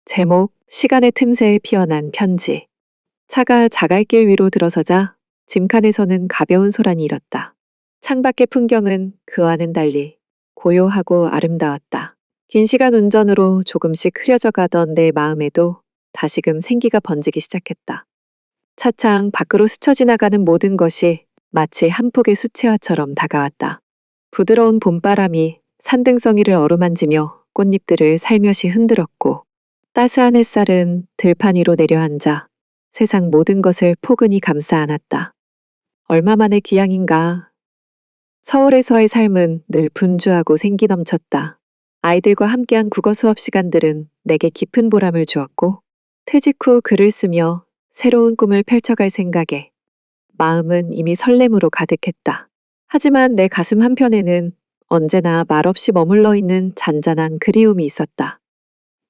제목, 시간의 틈새에 피어난 편지. 차가 자갈길 위로 들어서자 짐칸에서는 가벼운 소란이 일었다. 창밖의 풍경은 그와는 달리 고요하고 아름다웠다. 긴 시간 운전으로 조금씩 흐려져 가던 내 마음에도 다시금 생기가 번지기 시작했다. 차창 밖으로 스쳐 지나가는 모든 것이 마치 한 폭의 수채화처럼 다가왔다. 부드러운 봄바람이 산등성이를 어루만지며 꽃잎들을 살며시 흔들었고, 따스한 햇살은 들판 위로 내려앉아 세상 모든 것을 포근히 감싸 안았다. 얼마 만의 귀향인가. 서울에서의 삶은 늘 분주하고 생기 넘쳤다. 아이들과 함께한 국어 수업 시간들은 내게 깊은 보람을 주었고, 퇴직 후 글을 쓰며 새로운 꿈을 펼쳐갈 생각에 마음은 이미 설렘으로 가득했다. 하지만 내 가슴 한편에는 언제나 말없이 머물러 있는 잔잔한 그리움이 있었다.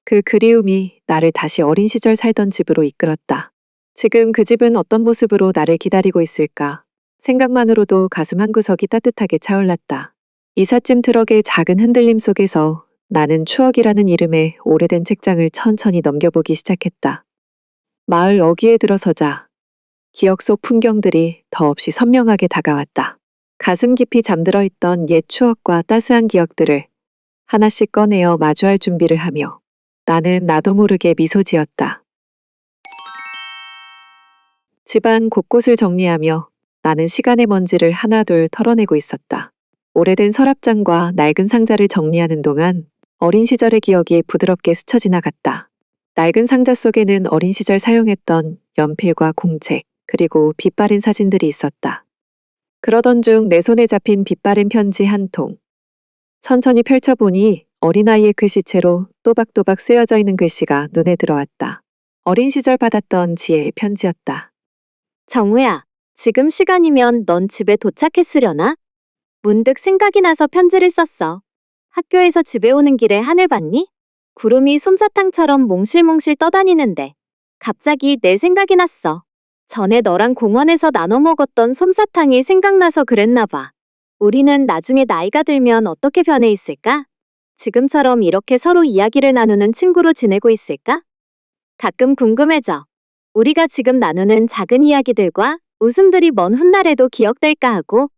그 그리움이 나를 다시 어린 시절 살던 집으로 이끌었다. 지금 그 집은 어떤 모습으로 나를 기다리고 있을까? 생각만으로도 가슴 한구석이 따뜻하게 차올랐다. 이삿짐 트럭의 작은 흔들림 속에서 나는 추억이라는 이름의 오래된 책장을 천천히 넘겨보기 시작했다. 마을 어귀에 들어서자 기억 속 풍경들이 더없이 선명하게 다가왔다. 가슴 깊이 잠들어 있던 옛 추억과 따스한 기억들을 하나씩 꺼내어 마주할 준비를 하며 나는 나도 모르게 미소 지었다. 집안 곳곳을 정리하며 나는 시간의 먼지를 하나둘 털어내고 있었다. 오래된 서랍장과 낡은 상자를 정리하는 동안 어린 시절의 기억이 부드럽게 스쳐 지나갔다. 낡은 상자 속에는 어린 시절 사용했던 연필과 공책, 그리고 빛바랜 사진들이 있었다. 그러던 중 내 손에 잡힌 빛바랜 편지 한 통. 천천히 펼쳐보니 어린아이의 글씨체로 또박또박 쓰여져 있는 글씨가 눈에 들어왔다. 어린 시절 받았던 지혜의 편지였다. 정우야, 지금 시간이면 넌 집에 도착했으려나? 문득 생각이 나서 편지를 썼어. 학교에서 집에 오는 길에 하늘 봤니? 구름이 솜사탕처럼 몽실몽실 떠다니는데 갑자기 내 생각이 났어. 전에 너랑 공원에서 나눠 먹었던 솜사탕이 생각나서 그랬나 봐. 우리는 나중에 나이가 들면 어떻게 변해 있을까? 지금처럼 이렇게 서로 이야기를 나누는 친구로 지내고 있을까? 가끔 궁금해져. 우리가 지금 나누는 작은 이야기들과 웃음들이 먼 훗날에도 기억될까 하고,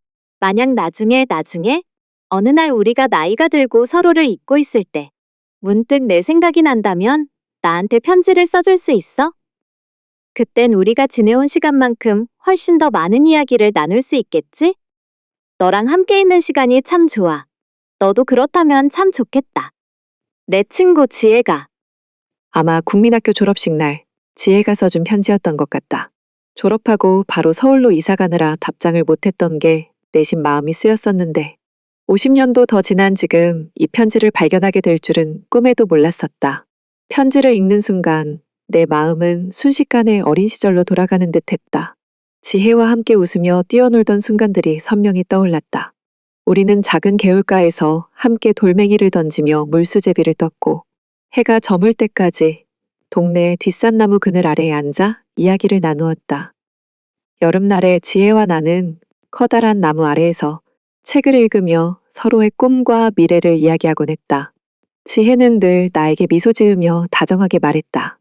만약 나중에 어느 날 우리가 나이가 들고 서로를 잊고 있을 때 문득 내 생각이 난다면 나한테 편지를 써줄 수 있어? 그땐 우리가 지내온 시간만큼 훨씬 더 많은 이야기를 나눌 수 있겠지? 너랑 함께 있는 시간이 참 좋아. 너도 그렇다면 참 좋겠다. 내 친구 지혜가. 아마 국민학교 졸업식 날 지혜가 써준 편지였던 것 같다. 졸업하고 바로 서울로 이사 가느라 답장을 못했던 게 내심 마음이 쓰였었는데 50년도 더 지난 지금 이 편지를 발견하게 될 줄은 꿈에도 몰랐었다. 편지를 읽는 순간 내 마음은 순식간에 어린 시절로 돌아가는 듯했다. 지혜와 함께 웃으며 뛰어놀던 순간들이 선명히 떠올랐다. 우리는 작은 개울가에서 함께 돌멩이를 던지며 물수제비를 떴고 해가 저물 때까지 동네 뒷산나무 그늘 아래에 앉아 이야기를 나누었다. 여름날에 지혜와 나는 커다란 나무 아래에서 책을 읽으며 서로의 꿈과 미래를 이야기하곤 했다. 지혜는 늘 나에게 미소 지으며 다정하게 말했다.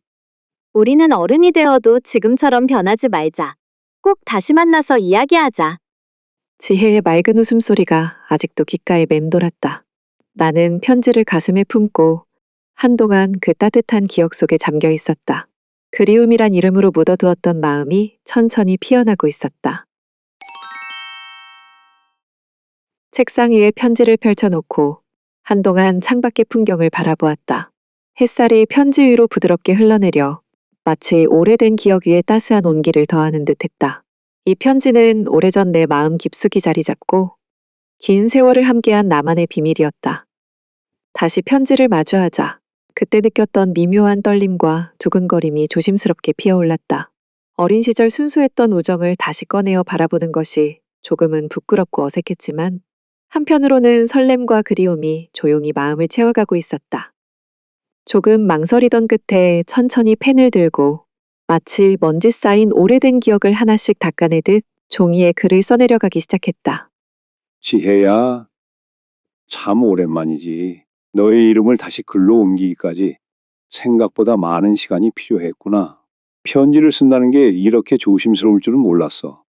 우리는 어른이 되어도 지금처럼 변하지 말자. 꼭 다시 만나서 이야기하자. 지혜의 맑은 웃음소리가 아직도 귓가에 맴돌았다. 나는 편지를 가슴에 품고 한동안 그 따뜻한 기억 속에 잠겨 있었다. 그리움이란 이름으로 묻어두었던 마음이 천천히 피어나고 있었다. 책상 위에 편지를 펼쳐놓고 한동안 창밖의 풍경을 바라보았다. 햇살이 편지 위로 부드럽게 흘러내려 마치 오래된 기억 위에 따스한 온기를 더하는 듯했다. 이 편지는 오래전 내 마음 깊숙이 자리 잡고 긴 세월을 함께한 나만의 비밀이었다. 다시 편지를 마주하자 그때 느꼈던 미묘한 떨림과 두근거림이 조심스럽게 피어올랐다. 어린 시절 순수했던 우정을 다시 꺼내어 바라보는 것이 조금은 부끄럽고 어색했지만 한편으로는 설렘과 그리움이 조용히 마음을 채워가고 있었다. 조금 망설이던 끝에 천천히 펜을 들고 마치 먼지 쌓인 오래된 기억을 하나씩 닦아내듯 종이에 글을 써내려가기 시작했다. 지혜야, 참 오랜만이지. 너의 이름을 다시 글로 옮기기까지 생각보다 많은 시간이 필요했구나. 편지를 쓴다는 게 이렇게 조심스러울 줄은 몰랐어.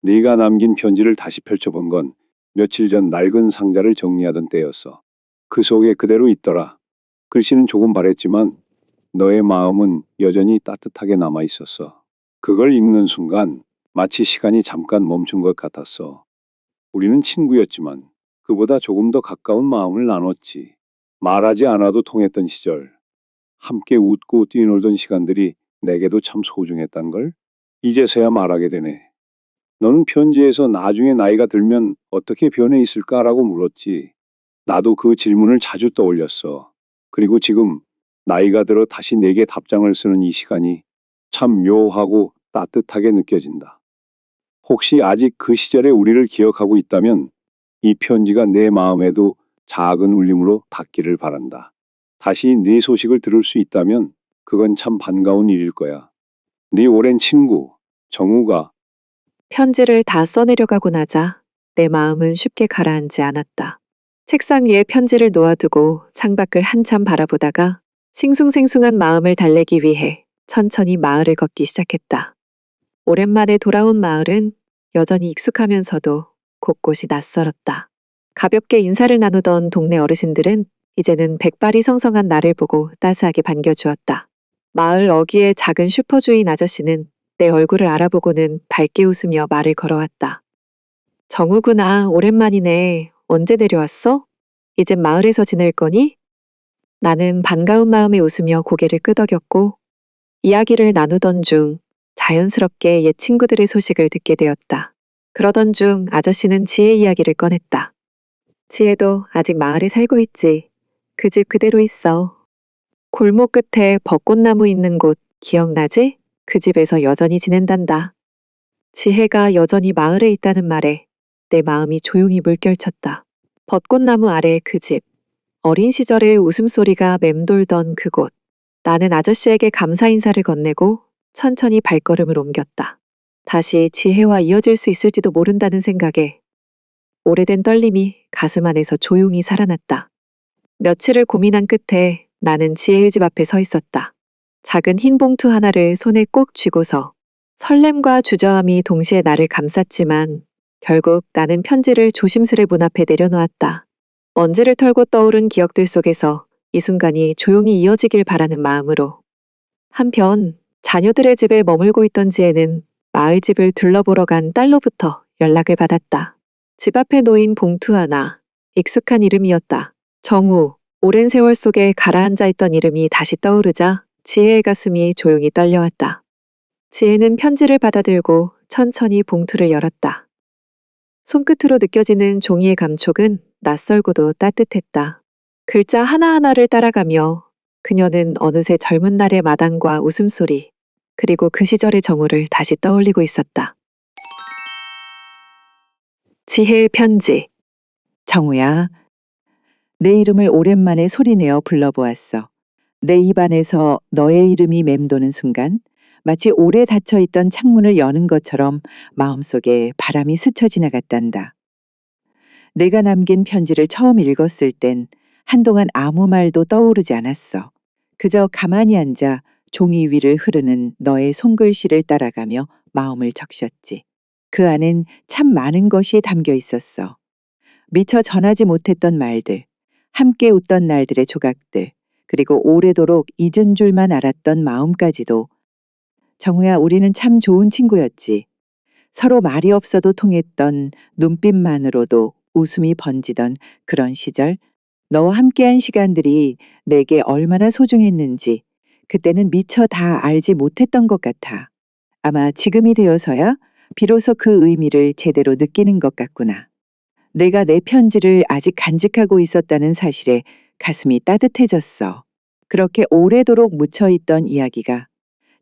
네가 남긴 편지를 다시 펼쳐본 건 며칠 전 낡은 상자를 정리하던 때였어. 그 속에 그대로 있더라. 글씨는 조금 바랬지만 너의 마음은 여전히 따뜻하게 남아 있었어. 그걸 읽는 순간 마치 시간이 잠깐 멈춘 것 같았어. 우리는 친구였지만 그보다 조금 더 가까운 마음을 나눴지. 말하지 않아도 통했던 시절, 함께 웃고 뛰놀던 시간들이 내게도 참 소중했단 걸 이제서야 말하게 되네. 너는 편지에서 나중에 나이가 들면 어떻게 변해 있을까라고 물었지. 나도 그 질문을 자주 떠올렸어. 그리고 지금 나이가 들어 다시 내게 답장을 쓰는 이 시간이 참 묘하고 따뜻하게 느껴진다. 혹시 아직 그 시절의 우리를 기억하고 있다면 이 편지가 내 마음에도 작은 울림으로 닿기를 바란다. 다시 네 소식을 들을 수 있다면 그건 참 반가운 일일 거야. 네 오랜 친구, 정우가 편지를 다 써내려가고 나자 내 마음은 쉽게 가라앉지 않았다. 책상 위에 편지를 놓아두고 창밖을 한참 바라보다가 싱숭생숭한 마음을 달래기 위해 천천히 마을을 걷기 시작했다. 오랜만에 돌아온 마을은 여전히 익숙하면서도 곳곳이 낯설었다. 가볍게 인사를 나누던 동네 어르신들은 이제는 백발이 성성한 나를 보고 따스하게 반겨주었다. 마을 어귀의 작은 슈퍼주인 아저씨는 내 얼굴을 알아보고는 밝게 웃으며 말을 걸어왔다. 정우구나, 오랜만이네. 언제 내려왔어? 이젠 마을에서 지낼 거니? 나는 반가운 마음에 웃으며 고개를 끄덕였고 이야기를 나누던 중 자연스럽게 옛 친구들의 소식을 듣게 되었다. 그러던 중 아저씨는 지혜 이야기를 꺼냈다. 지혜도 아직 마을에 살고 있지. 그 집 그대로 있어. 골목 끝에 벚꽃나무 있는 곳 기억나지? 그 집에서 여전히 지낸단다. 지혜가 여전히 마을에 있다는 말에 내 마음이 조용히 물결쳤다. 벚꽃나무 아래 그 집. 어린 시절의 웃음소리가 맴돌던 그곳. 나는 아저씨에게 감사 인사를 건네고 천천히 발걸음을 옮겼다. 다시 지혜와 이어질 수 있을지도 모른다는 생각에 오래된 떨림이 가슴 안에서 조용히 살아났다. 며칠을 고민한 끝에 나는 지혜의 집 앞에 서 있었다. 작은 흰 봉투 하나를 손에 꼭 쥐고서 설렘과 주저함이 동시에 나를 감쌌지만 결국 나는 편지를 조심스레 문 앞에 내려놓았다. 먼지를 털고 떠오른 기억들 속에서 이 순간이 조용히 이어지길 바라는 마음으로. 한편 자녀들의 집에 머물고 있던 지혜는 마을 집을 둘러보러 간 딸로부터 연락을 받았다. 집 앞에 놓인 봉투 하나, 익숙한 이름이었다. 정우. 오랜 세월 속에 가라앉아 있던 이름이 다시 떠오르자 지혜의 가슴이 조용히 떨려왔다. 지혜는 편지를 받아들고 천천히 봉투를 열었다. 손끝으로 느껴지는 종이의 감촉은 낯설고도 따뜻했다. 글자 하나하나를 따라가며 그녀는 어느새 젊은 날의 마당과 웃음소리, 그리고 그 시절의 정우를 다시 떠올리고 있었다. 지혜의 편지. 정우야, 내 이름을 오랜만에 소리내어 불러보았어. 내 입안에서 너의 이름이 맴도는 순간 마치 오래 닫혀있던 창문을 여는 것처럼 마음속에 바람이 스쳐 지나갔단다. 내가 남긴 편지를 처음 읽었을 땐 한동안 아무 말도 떠오르지 않았어. 그저 가만히 앉아 종이 위를 흐르는 너의 손글씨를 따라가며 마음을 적셨지. 그 안엔 참 많은 것이 담겨 있었어. 미처 전하지 못했던 말들, 함께 웃던 날들의 조각들, 그리고 오래도록 잊은 줄만 알았던 마음까지도. 정우야, 우리는 참 좋은 친구였지. 서로 말이 없어도 통했던 눈빛만으로도 웃음이 번지던 그런 시절, 너와 함께한 시간들이 내게 얼마나 소중했는지 그때는 미처 다 알지 못했던 것 같아. 아마 지금이 되어서야 비로소 그 의미를 제대로 느끼는 것 같구나. 내가 내 편지를 아직 간직하고 있었다는 사실에 가슴이 따뜻해졌어. 그렇게 오래도록 묻혀있던 이야기가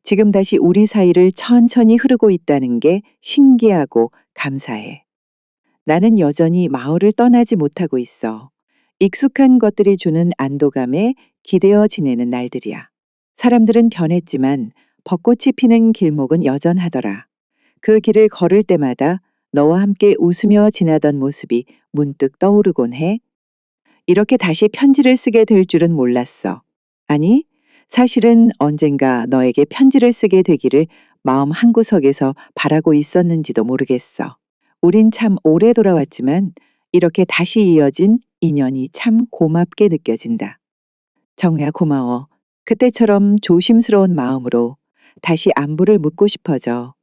지금 다시 우리 사이를 천천히 흐르고 있다는 게 신기하고 감사해. 나는 여전히 마을을 떠나지 못하고 있어. 익숙한 것들이 주는 안도감에 기대어 지내는 날들이야. 사람들은 변했지만 벚꽃이 피는 길목은 여전하더라. 그 길을 걸을 때마다 너와 함께 웃으며 지나던 모습이 문득 떠오르곤 해. 이렇게 다시 편지를 쓰게 될 줄은 몰랐어. 아니, 사실은 언젠가 너에게 편지를 쓰게 되기를 마음 한구석에서 바라고 있었는지도 모르겠어. 우린 참 오래 돌아왔지만 이렇게 다시 이어진 인연이 참 고맙게 느껴진다. 정우야, 고마워. 그때처럼 조심스러운 마음으로 다시 안부를 묻고 싶어져.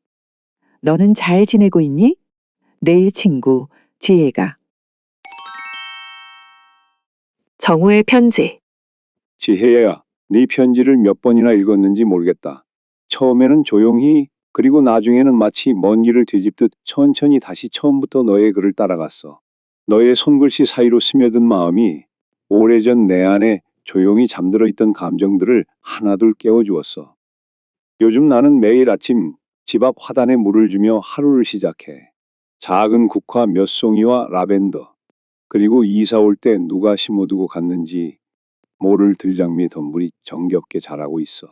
너는 잘 지내고 있니? 내일 친구 지혜가. 정우의 편지. 지혜야, 네 편지를 몇 번이나 읽었는지 모르겠다. 처음에는 조용히, 그리고 나중에는 마치 먼 길을 뒤집듯 천천히 다시 처음부터 너의 글을 따라갔어. 너의 손글씨 사이로 스며든 마음이 오래전 내 안에 조용히 잠들어 있던 감정들을 하나둘 깨워주었어. 요즘 나는 매일 아침 집 앞 화단에 물을 주며 하루를 시작해. 작은 국화 몇 송이와 라벤더, 그리고 이사 올 때 누가 심어두고 갔는지 모를 들장미 덤불이 정겹게 자라고 있어.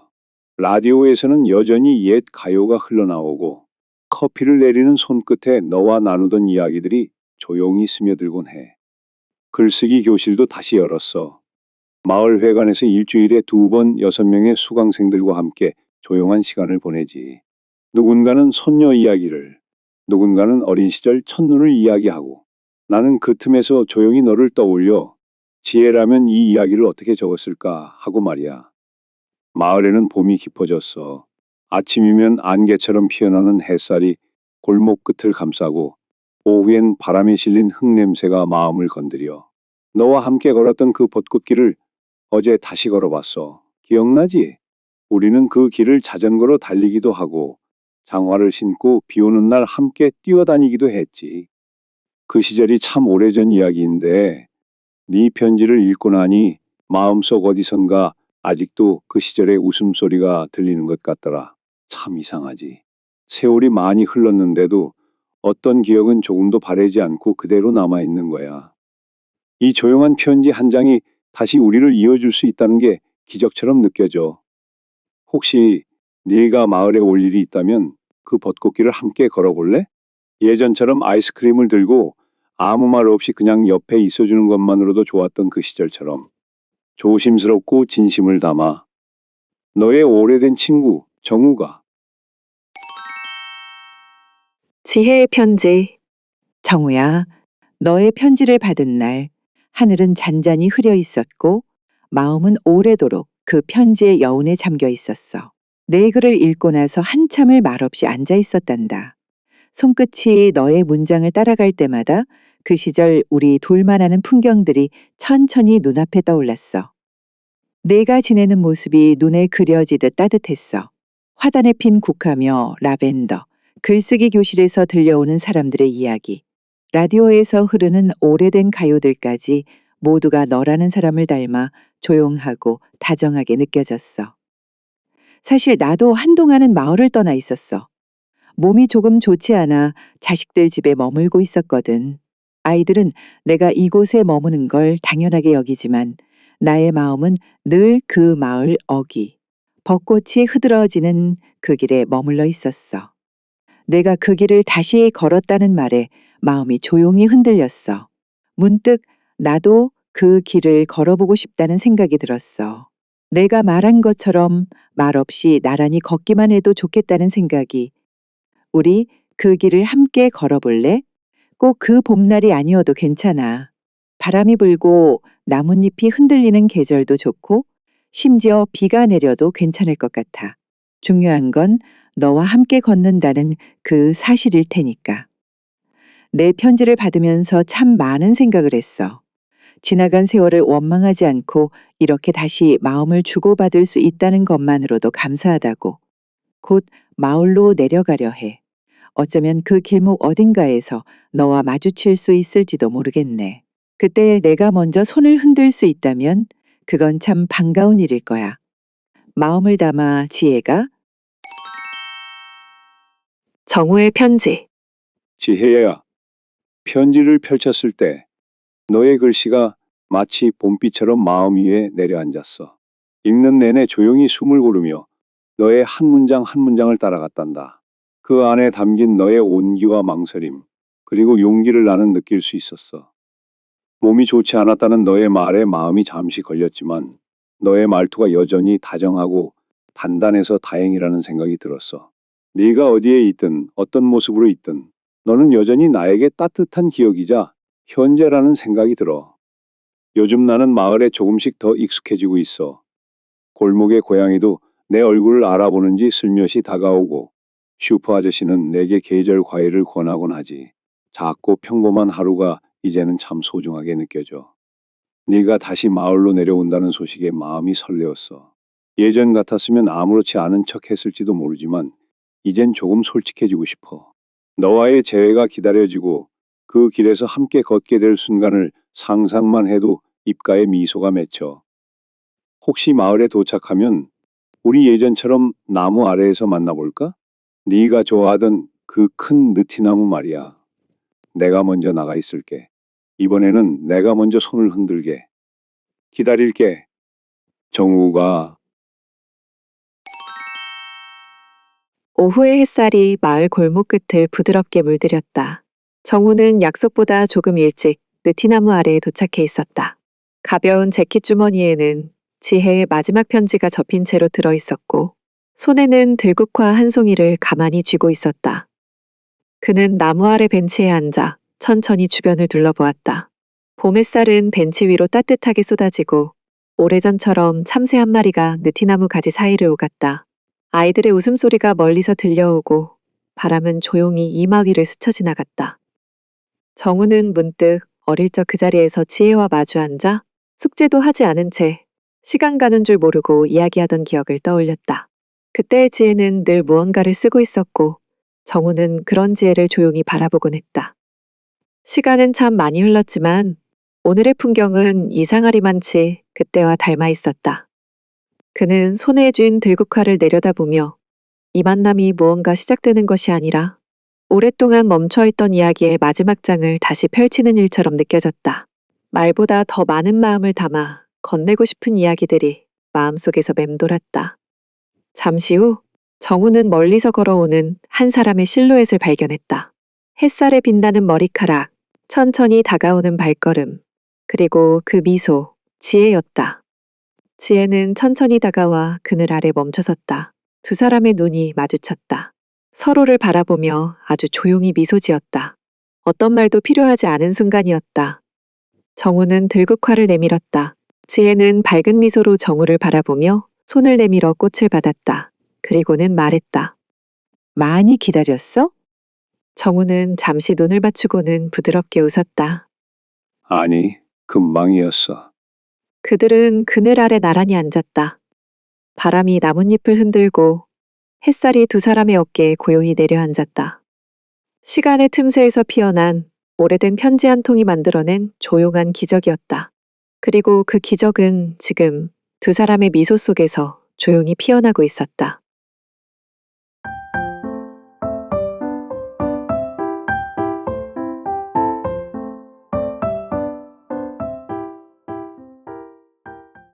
라디오에서는 여전히 옛 가요가 흘러나오고 커피를 내리는 손끝에 너와 나누던 이야기들이 조용히 스며들곤 해. 글쓰기 교실도 다시 열었어. 마을회관에서 일주일에 2번 6명의 수강생들과 함께 조용한 시간을 보내지. 누군가는 손녀 이야기를, 누군가는 어린 시절 첫눈을 이야기하고, 나는 그 틈에서 조용히 너를 떠올려 지혜라면 이 이야기를 어떻게 적었을까 하고 말이야. 마을에는 봄이 깊어졌어. 아침이면 안개처럼 피어나는 햇살이 골목 끝을 감싸고, 오후엔 바람에 실린 흙냄새가 마음을 건드려. 너와 함께 걸었던 그 벚꽃길을 어제 다시 걸어봤어. 기억나지? 우리는 그 길을 자전거로 달리기도 하고 장화를 신고 비 오는 날 함께 뛰어다니기도 했지. 그 시절이 참 오래전 이야기인데 네 편지를 읽고 나니 마음속 어디선가 아직도 그 시절의 웃음소리가 들리는 것 같더라. 참 이상하지. 세월이 많이 흘렀는데도 어떤 기억은 조금도 바래지 않고 그대로 남아있는 거야. 이 조용한 편지 한 장이 다시 우리를 이어줄 수 있다는 게 기적처럼 느껴져. 혹시 네가 마을에 올 일이 있다면 그 벚꽃길을 함께 걸어볼래? 예전처럼 아이스크림을 들고 아무 말 없이 그냥 옆에 있어주는 것만으로도 좋았던 그 시절처럼 조심스럽고 진심을 담아 너의 오래된 친구 정우가. 지혜의 편지. 정우야, 너의 편지를 받은 날 하늘은 잔잔히 흐려 있었고 마음은 오래도록 그 편지의 여운에 잠겨 있었어. 내 글을 읽고 나서 한참을 말없이 앉아 있었단다. 손끝이 너의 문장을 따라갈 때마다 그 시절 우리 둘만 아는 풍경들이 천천히 눈앞에 떠올랐어. 내가 지내는 모습이 눈에 그려지듯 따뜻했어. 화단에 핀 국화며 라벤더, 글쓰기 교실에서 들려오는 사람들의 이야기, 라디오에서 흐르는 오래된 가요들까지 모두가 너라는 사람을 닮아 조용하고 다정하게 느껴졌어. 사실 나도 한동안은 마을을 떠나 있었어. 몸이 조금 좋지 않아 자식들 집에 머물고 있었거든. 아이들은 내가 이곳에 머무는 걸 당연하게 여기지만 나의 마음은 늘 그 마을 어귀, 벚꽃이 흐드러지는 그 길에 머물러 있었어. 내가 그 길을 다시 걸었다는 말에 마음이 조용히 흔들렸어. 문득 나도 그 길을 걸어보고 싶다는 생각이 들었어. 내가 말한 것처럼 말없이 나란히 걷기만 해도 좋겠다는 생각이. 우리 그 길을 함께 걸어볼래? 꼭 그 봄날이 아니어도 괜찮아. 바람이 불고 나뭇잎이 흔들리는 계절도 좋고 심지어 비가 내려도 괜찮을 것 같아. 중요한 건 너와 함께 걷는다는 그 사실일 테니까. 내 편지를 받으면서 참 많은 생각을 했어. 지나간 세월을 원망하지 않고 이렇게 다시 마음을 주고받을 수 있다는 것만으로도 감사하다고. 곧 마을로 내려가려 해. 어쩌면 그 길목 어딘가에서 너와 마주칠 수 있을지도 모르겠네. 그때 내가 먼저 손을 흔들 수 있다면 그건 참 반가운 일일 거야. 마음을 담아 지혜가. 정우의 편지. 지혜야, 편지를 펼쳤을 때 너의 글씨가 마치 봄비처럼 마음 위에 내려앉았어. 읽는 내내 조용히 숨을 고르며 너의 한 문장 한 문장을 따라갔단다. 그 안에 담긴 너의 온기와 망설임, 그리고 용기를 나는 느낄 수 있었어. 몸이 좋지 않았다는 너의 말에 마음이 잠시 걸렸지만 너의 말투가 여전히 다정하고 단단해서 다행이라는 생각이 들었어. 네가 어디에 있든 어떤 모습으로 있든 너는 여전히 나에게 따뜻한 기억이자 현재라는 생각이 들어. 요즘 나는 마을에 조금씩 더 익숙해지고 있어. 골목의 고양이도 내 얼굴을 알아보는지 슬며시 다가오고 슈퍼 아저씨는 내게 계절 과일을 권하곤 하지. 작고 평범한 하루가 이제는 참 소중하게 느껴져. 네가 다시 마을로 내려온다는 소식에 마음이 설레었어. 예전 같았으면 아무렇지 않은 척 했을지도 모르지만 이젠 조금 솔직해지고 싶어. 너와의 재회가 기다려지고 그 길에서 함께 걷게 될 순간을 상상만 해도 입가에 미소가 맺혀. 혹시 마을에 도착하면 우리 예전처럼 나무 아래에서 만나볼까? 네가 좋아하던 그 큰 느티나무 말이야. 내가 먼저 나가 있을게. 이번에는 내가 먼저 손을 흔들게. 기다릴게. 정우가. 오후의 햇살이 마을 골목 끝을 부드럽게 물들였다. 정우는 약속보다 조금 일찍 느티나무 아래에 도착해 있었다. 가벼운 재킷 주머니에는 지혜의 마지막 편지가 접힌 채로 들어 있었고, 손에는 들국화 한 송이를 가만히 쥐고 있었다. 그는 나무 아래 벤치에 앉아 천천히 주변을 둘러보았다. 봄 햇살은 벤치 위로 따뜻하게 쏟아지고 오래전처럼 참새 한 마리가 느티나무 가지 사이를 오갔다. 아이들의 웃음소리가 멀리서 들려오고 바람은 조용히 이마 위를 스쳐 지나갔다. 정우는 문득 어릴 적 그 자리에서 지혜와 마주 앉아 숙제도 하지 않은 채 시간 가는 줄 모르고 이야기하던 기억을 떠올렸다. 그때의 지혜는 늘 무언가를 쓰고 있었고 정우는 그런 지혜를 조용히 바라보곤 했다. 시간은 참 많이 흘렀지만 오늘의 풍경은 이상하리만치 그때와 닮아 있었다. 그는 손에 쥔 들국화를 내려다보며 이 만남이 무언가 시작되는 것이 아니라 오랫동안 멈춰있던 이야기의 마지막 장을 다시 펼치는 일처럼 느껴졌다. 말보다 더 많은 마음을 담아 건네고 싶은 이야기들이 마음속에서 맴돌았다. 잠시 후 정우는 멀리서 걸어오는 한 사람의 실루엣을 발견했다. 햇살에 빛나는 머리카락, 천천히 다가오는 발걸음, 그리고 그 미소, 지혜였다. 지혜는 천천히 다가와 그늘 아래 멈춰섰다. 두 사람의 눈이 마주쳤다. 서로를 바라보며 아주 조용히 미소 지었다. 어떤 말도 필요하지 않은 순간이었다. 정우는 들국화를 내밀었다. 지혜는 밝은 미소로 정우를 바라보며 손을 내밀어 꽃을 받았다. 그리고는 말했다. 많이 기다렸어? 정우는 잠시 눈을 맞추고는 부드럽게 웃었다. 아니, 금방이었어. 그들은 그늘 아래 나란히 앉았다. 바람이 나뭇잎을 흔들고 햇살이 두 사람의 어깨에 고요히 내려앉았다. 시간의 틈새에서 피어난 오래된 편지 한 통이 만들어낸 조용한 기적이었다. 그리고 그 기적은 지금 두 사람의 미소 속에서 조용히 피어나고 있었다.